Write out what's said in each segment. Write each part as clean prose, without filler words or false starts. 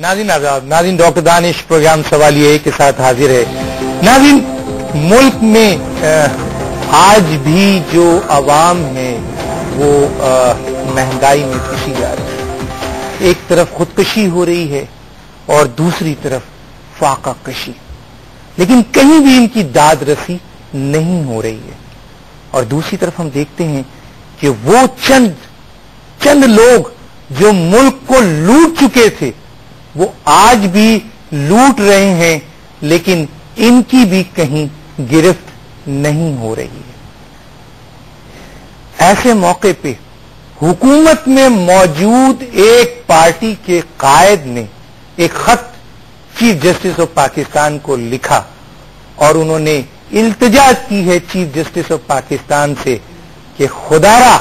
नाज़रीन आज़ाद, नाज़रीन doctor Danish programme सवालिया के साथ हाजिर है। नाज़रीन, मुल्क में आज भी जो अवाम है वो महंगाई में पिसी जा रही है। एक तरफ खुदकशी हो रही है और दूसरी तरफ फाका कशी, लेकिन कहीं भी इनकी दाद रसी नहीं हो रही है। और दूसरी तरफ हम देखते हैं कि वो चंद लोग जो मुल्क को लूट चुके थे वो आज भी लूट रहे हैं, लेकिन इनकी भी कहीं गिरफ्त नहीं हो रही है। ऐसे मौके पे हुकूमत में मौजूद एक पार्टी के कायद ने एक खत चीफ जस्टिस ऑफ पाकिस्तान को लिखा और उन्होंने इल्तिजा की है चीफ जस्टिस ऑफ पाकिस्तान से कि खुदारा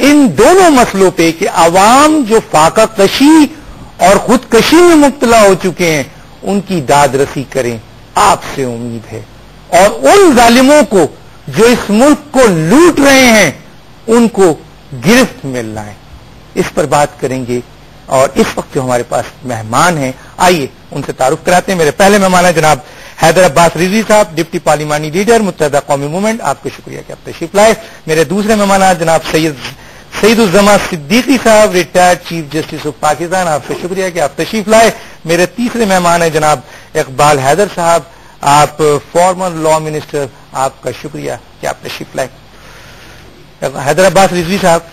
इन दोनों मसलों पे कि अवाम जो फाका कशी और खुदकशी में मुब्तला हो चुके हैं उनकी दाद रसी करें, आपसे उम्मीद है। और उन जालिमों को जो इस मुल्क को लूट रहे हैं उनको गिरफ्त में लाएं, इस पर बात करेंगे। और इस वक्त जो हमारे पास मेहमान हैं, आइए उनसे तारुफ कराते हैं। मेरे पहले मेहमान है जनाब हैदर अब्बास रिजवी साहब, डिप्टी पार्लिमानी लीडर मुत्तहदा कौमी मूवमेंट, आपको शुक्रिया कि आप तशरीफ लाए। मेरे दूसरे मेहमान है जनाब सईदुज़्ज़मा सिद्दीकी साहब, retired chief justice of Pakistan, आपसे शुक्रिया कि आप तशरीफ लाए। मेरे तीसरे मेहमान है जनाब इकबाल हैदर साहब, आप फॉर्मर लॉ मिनिस्टर, आपका शुक्रिया कि आप तशरीफ लाए। हैदर अब्बास रिजवी साहब,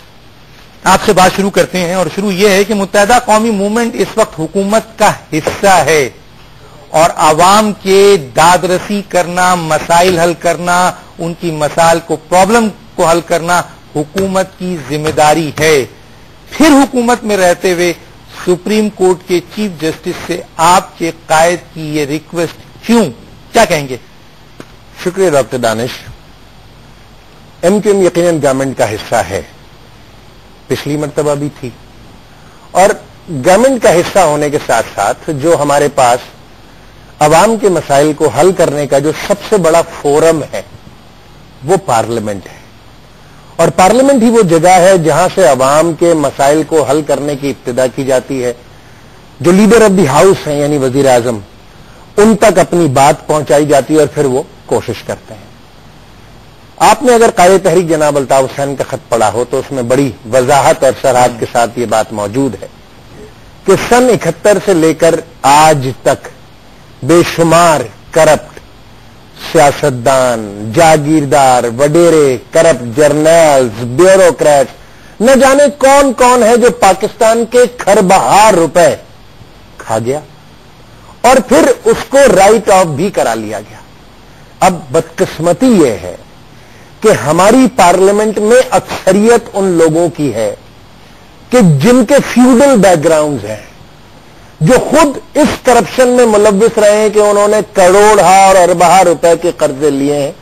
आपसे बात शुरू करते हैं और शुरू ये है कि मुत्तहदा कौमी मूवमेंट इस वक्त हुकूमत का हिस्सा है और आवाम के दादरसी करना, मसाइल हल करना, उनकी मसाइल को, प्रॉब्लम को हल करना हुकूमत की जिम्मेदारी है। फिर हुकूमत में रहते हुए सुप्रीम कोर्ट के चीफ जस्टिस से आपके कायद की ये रिक्वेस्ट क्यों, क्या कहेंगे? शुक्रिया डॉक्टर दानिश। एमक्यूएम यकीनन गवर्नमेंट का हिस्सा है, पिछली मर्तबा भी थी, और गवर्नमेंट का हिस्सा होने के साथ साथ जो हमारे पास अवाम के मसाइल को हल करने का जो सबसे बड़ा फोरम है वो पार्लियामेंट है। और पार्लियामेंट ही वो जगह है जहां से अवाम के मसाइल को हल करने की इब्तिदा की जाती है। जो लीडर ऑफ द हाउस हैं यानी वजीर आजम, उन तक अपनी बात पहुंचाई जाती है और फिर वो कोशिश करते हैं। आपने अगर कायदे तहरीक जनाब अल्ताफ हुसैन का खत पढ़ा हो तो उसमें बड़ी वजाहत और सराहत के साथ ये बात मौजूद है कि सन 71 से लेकर आज तक बेशुमार करप्ट सियासतदान, जागीरदार, वडेरे, करप्ट जर्नल्स, ब्यूरोक्रेट्स, न जाने कौन कौन है जो पाकिस्तान के खरबहार रुपए खा गया और फिर उसको राइट ऑफ भी करा लिया गया। अब बदकिस्मती यह है कि हमारी पार्लियामेंट में अक्सरियत उन लोगों की है कि जिनके फ्यूडल बैकग्राउंड्स हैं, जो खुद इस करप्शन में मुलव्विस रहे हैं कि उन्होंने करोड़हा और अरबहा रुपए के कर्जे लिए हैं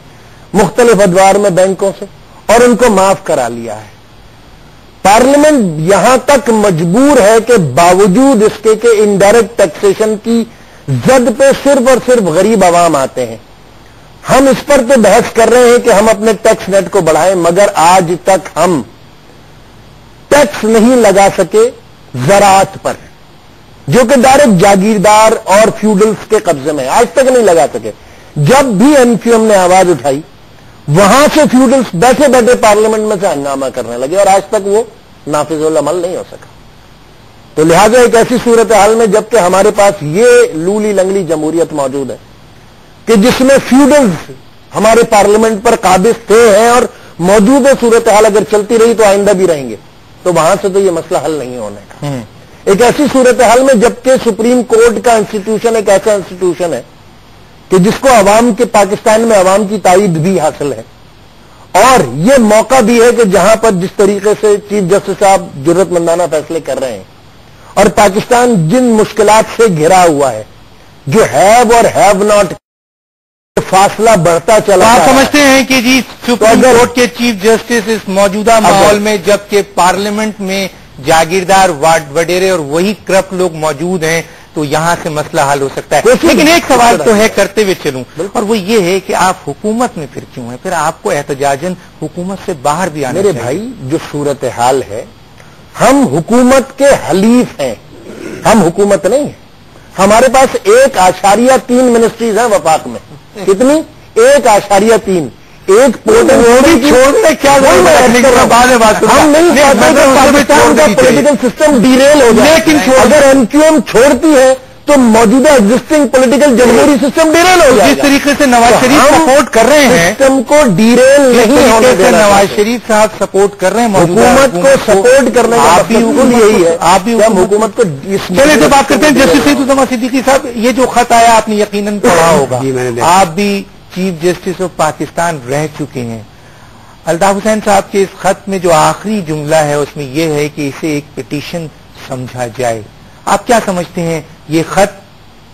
मुख्तलिफ अदवार में बैंकों से और उनको माफ करा लिया है। पार्लियामेंट यहां तक मजबूर है कि बावजूद इसके कि इनडायरेक्ट टैक्सेशन की जद पे सिर्फ और सिर्फ गरीब आवाम आते हैं। हम इस पर तो बहस कर रहे हैं कि हम अपने टैक्स नेट को बढ़ाएं, मगर आज तक हम टैक्स नहीं लगा सके ज़राअत पर, जो कि डायरेक्ट जागीरदार और फ्यूडल्स के कब्जे में, आज तक नहीं लगा सके। जब भी एमक्यूएम ने आवाज उठाई वहां से फ्यूडल्स बैठे बैठे पार्लियामेंट में से हंगामा करने लगे और आज तक वो नाफिजुल अमल नहीं हो सका। तो लिहाजा एक ऐसी सूरत हाल में जबकि हमारे पास ये लूली लंगड़ी जमहूरियत मौजूद है कि जिसमें फ्यूडल्स हमारे पार्लियामेंट पर काबिज थे हैं और मौजूदा सूरत हाल अगर चलती रही तो आइंदा भी रहेंगे, तो वहां से तो ये मसला हल नहीं होने का। एक ऐसी सूरत हाल में जबकि सुप्रीम कोर्ट का इंस्टीट्यूशन एक ऐसा इंस्टीट्यूशन है कि जिसको अवाम के, पाकिस्तान में अवाम की ताईद भी हासिल है और यह मौका भी है कि जहां पर जिस तरीके से चीफ जस्टिस साहब जुर्रतमंदाना फैसले कर रहे हैं और पाकिस्तान जिन मुश्किलात से घिरा हुआ है, जो हैव और हैव नॉट फासला बढ़ता चला, आप समझते हैं कि जी सुप्रीम कोर्ट के चीफ जस्टिस इस मौजूदा माहौल में जबकि पार्लियामेंट में जागीरदार, वडेरे और वही करप्ट लोग मौजूद हैं, तो यहां से मसला हल हो सकता है। लेकिन एक सवाल तो है, करते हुए चलूं, और वो ये है कि आप हुकूमत में फिर क्यों हैं? फिर आपको एहतजाजन हुकूमत से बाहर भी आना चाहिए। मेरे भाई, जो सूरत हाल है, हम हुकूमत के हलीफ हैं, ہم حکومت نہیں ہیں. ہمارے پاس 1.3 منسٹریز ہیں وفاق میں. کتنی؟ 1.3. ایک چھوڑنے کیا ہم نہیں چاہتے پاکستان کا پولیٹیکل سسٹم ڈیریل ہو جائے. لیکن اگر ایم کیو ایم چھوڑتی ہے تو موجودہ ایگزسٹنگ پولیٹیکل جمہوری سسٹم ڈیریل ہو جائے. جس طریقے سے نواز شریف سپورٹ کر رہے ہیں سسٹم کو ڈیریل نہیں ہونے دینا. نواز شریف صاحب سپورٹ کر رہے ہیں حکومت کو سپورٹ کرنے کا بالکل یہی ہے. آپ بھی ہم حکومت کو چلے تو بات کرتے ہیں. جسٹس سعیداللہ صدیقی صاحب، یہ جو خط آیا آپ نے یقیناً پڑھا ہوگا. آپ بھی چیف جسٹس آف پاکستان رہ چکے ہیں. الطاف حسین صاحب کے اس خط میں جو آخری جملہ ہے اس میں یہ ہے کہ اسے ایک پٹیشن سمجھا جائے. آپ کیا سمجھتے ہیں یہ خط،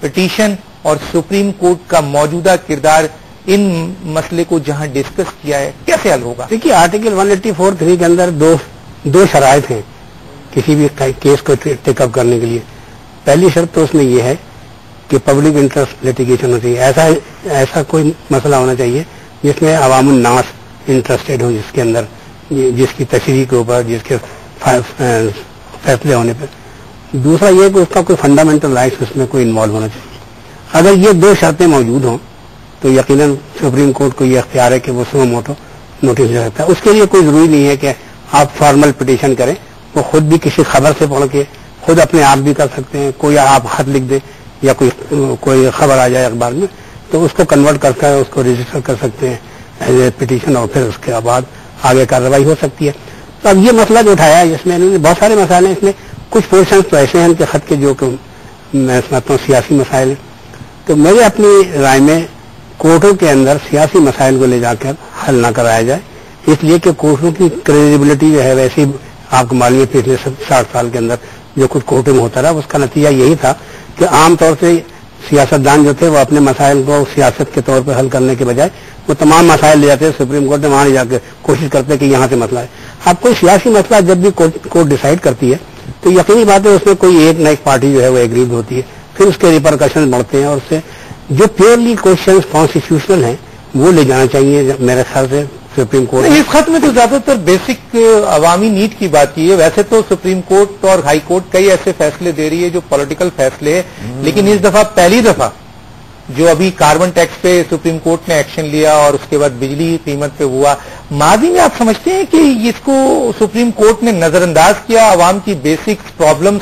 پٹیشن اور سپریم کورٹ کا موجودہ کردار ان مسئلے کو جہاں ڈسکس کیا ہے کیسے حل ہوگا؟ دیکھیے، آرٹیکل 184(3) کے اندر دو شرائط ہیں کسی بھی کیس کو ٹیک اپ کرنے کے لیے. پہلی شرط تو اس میں یہ ہے کہ پبلک انٹرسٹ لیٹیگیشن ہونا چاہیے. ایسا کوئی مسئلہ ہونا چاہیے جس میں عوام الناس انٹرسٹیڈ ہو، جس کے اندر جس کی تشریح کے اوپر، جس کے فیصلے ہونے پہ. دوسرا یہ کہ اس کا کوئی فنڈامنٹل رائٹس اس میں کوئی انوالو ہونا چاہیے. اگر یہ دو شرطیں موجود ہوں تو یقیناً سپریم کورٹ کو یہ اختیار ہے کہ وہ سو موٹو نوٹس دے سکتا ہے. اس کے لیے کوئی ضروری نہیں ہے کہ آپ فارمل پٹیشن کریں. وہ خود بھی کسی خبر سے پڑھ کے خود اپنے آپ بھی کر سکتے ہیں. کوئی آپ خط لکھ دیں یا کوئی خبر آ جائے اخبار میں تو اس کو کنورٹ کر کر اس کو رجسٹر کر سکتے ہیں ایز اے پٹیشن، اور پھر اس کے بعد آگے کارروائی ہو سکتی ہے. تو اب یہ مسئلہ جو اٹھایا ہے جس میں انہوں نے بہت سارے مسائل ہیں. اس میں کچھ پورشنس تو ایسے ہیں کہ خط کے جو کہ میں سمجھتا ہوں سیاسی مسائل ہیں. تو میرے اپنی رائے میں کورٹوں کے اندر سیاسی مسائل کو لے جا کر حل نہ کرایا جائے، اس لیے کہ کورٹوں کی کریڈیبلٹی جو ہے ویسی آپ کو معلوم ہے پچھلے 60 سال کے اندر جو کچھ کورٹوں میں ہوتا رہا اس کا نتیجہ یہی تھا کہ عام طور سے سیاستدان جو تھے وہ اپنے مسائل کو سیاست کے طور پہ حل کرنے کے بجائے وہ تمام مسائل لے جاتے سپریم کورٹ میں، وہاں جا کے کوشش کرتے کہ یہاں سے مسئلہ ہے. اب کوئی سیاسی مسئلہ جب بھی کورٹ ڈیسائیڈ کرتی ہے تو یقینی بات ہے اس میں کوئی ایک نہ ایک پارٹی جو ہے وہ ایگریڈ ہوتی ہے، پھر اس کے ریپرکشن بڑھتے ہیں، اور اس سے جو پیورلی کوشچنز کانسٹیٹیوشنل ہیں وہ لے جانا چاہیے میرے خیال سے سپریم کورٹ. اس خط میں تو زیادہ تر بیسک عوامی نیڈ کی بات کی ہے. ویسے تو سپریم کورٹ اور ہائی کورٹ کئی ایسے فیصلے دے رہی ہے جو پولیٹیکل فیصلے ہیں، لیکن اس دفعہ پہلی دفعہ جو ابھی کاربن ٹیکس پہ سپریم کورٹ نے ایکشن لیا اور اس کے بعد بجلی کی قیمت پہ ہوا، ماضی میں آپ سمجھتے ہیں کہ اس کو سپریم کورٹ نے نظر انداز کیا عوام کی بیسک پرابلمز